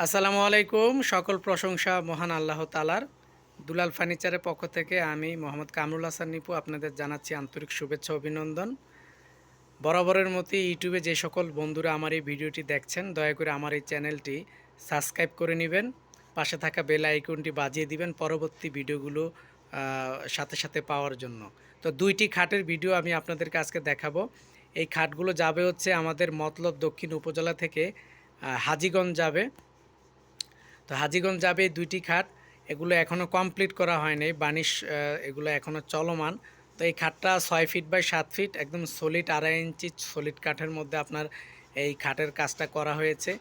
আসসালামু আলাইকুম। সকল প্রশংসা মহান আল্লাহ তাআলার। দুলাল ফার্নিচারের পক্ষ থেকে আমি মোহাম্মদ কামরুল হাসান নিপু আপনাদের জানাচ্ছি আন্তরিক শুভেচ্ছা অভিনন্দন। বরাবরের মতোই ইউটিউবে যে সকল বন্ধুরা আমার এই ভিডিওটি দেখছেন দয়া করে আমার এই চ্যানেলটি সাবস্ক্রাইব করে নেবেন, পাশে থাকা বেল আইকনটি বাজিয়ে দিবেন পরবর্তী ভিডিওগুলো সাথে সাথে পাওয়ার জন্য। তো দুইটি খাটের ভিডিও আমি আপনাদেরকে আজকে দেখাবো। এই খাটগুলো যাবে হচ্ছে আমাদের মতলব দক্ষিণ উপজেলা থেকে হাজীগঞ্জ যাবে। তো হাজীগঞ্জ যাবে এই দুইটি খাট, এগুলো এখনও কমপ্লিট করা হয়নি, বানিশ এগুলো এখনও চলমান। তো এই খাটটা 6 ফিট বাই 7 ফিট একদম সলিড 2.5 ইঞ্চি সলিড কাঠের মধ্যে আপনার এই খাটের কাজটা করা হয়েছে।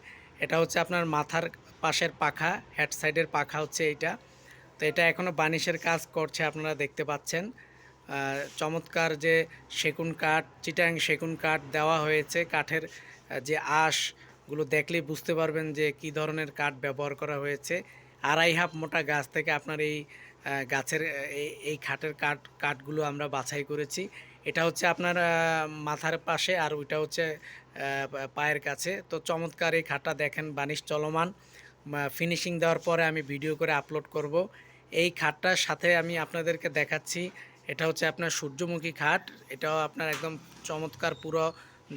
এটা হচ্ছে আপনার মাথার পাশের পাখা, হেড সাইডের পাখা হচ্ছে এইটা। তো এটা এখনও বানিশের কাজ করছে, আপনারা দেখতে পাচ্ছেন। চমৎকার যে সেগুন কাঠ, চিটাং সেগুন কাঠ দেওয়া হয়েছে। কাঠের যে আঁশগুলো দেখলেই বুঝতে পারবেন যে কি ধরনের কাঠ ব্যবহার করা হয়েছে। 2.5 হাত মোটা গাছ থেকে আপনার এই গাছের এই খাটের কাঠগুলো আমরা বাছাই করেছি। এটা হচ্ছে আপনার মাথার পাশে, আর ওইটা হচ্ছে পায়ের কাছে। তো চমৎকার এই খাটটা দেখেন, বানিশ চলমান। ফিনিশিং দেওয়ার পরে আমি ভিডিও করে আপলোড করব। এই খাটটার সাথে আমি আপনাদেরকে দেখাচ্ছি, এটা হচ্ছে আপনার সূর্যমুখী খাট। এটাও আপনার একদম চমৎকার, পুরো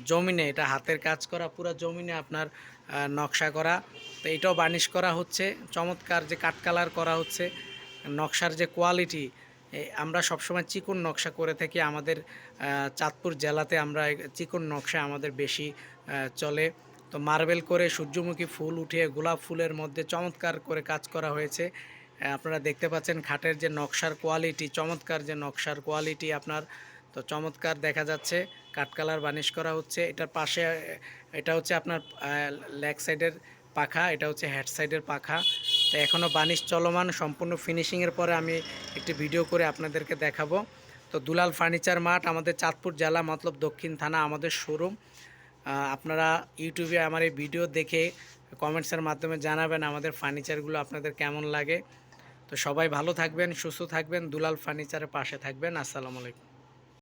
জমিনে, এটা হাতের কাজ করা, পুরো জমিনে আপনার নকশা করা। তো এটাও বার্নিশ করা হচ্ছে, চমৎকার যে কাঠ কালার করা হচ্ছে। নকশার যে কোয়ালিটি, আমরা সবসময় চিকন নকশা করে থাকি। আমাদের চাঁদপুর জেলাতে আমরা চিকন নকশা আমাদের বেশি চলে। তো মার্বেল করে সূর্যমুখী ফুল উঠিয়ে গোলাপ ফুলের মধ্যে চমৎকার করে কাজ করা হয়েছে। আপনারা দেখতে পাচ্ছেন খাটের যে নকশার কোয়ালিটি, চমৎকার যে নকশার কোয়ালিটি আপনার। তো চমৎকার দেখা যাচ্ছে, কাঠ কালার বার্নিশ করা হচ্ছে। এটার পাশে এটা হচ্ছে আপনার লেগ সাইডের পাখা, এটা হচ্ছে হেড সাইডের পাখা। তো এখনও বার্নিশ চলমান, সম্পূর্ণ ফিনিশিংয়ের পরে আমি একটি ভিডিও করে আপনাদেরকে দেখাবো। তো দুলাল ফার্নিচার মার্ট আমাদের চাঁদপুর জেলা মতলব দক্ষিণ থানা আমাদের শোরুম। আপনারা ইউটিউবে আমার এই ভিডিও দেখে কমেন্টসের মাধ্যমে জানাবেন আমাদের ফার্নিচারগুলো আপনাদের কেমন লাগে। তো সবাই ভালো থাকবেন, সুস্থ থাকবেন, দুলাল ফার্নিচারের পাশে থাকবেন। আসসালামু আলাইকুম।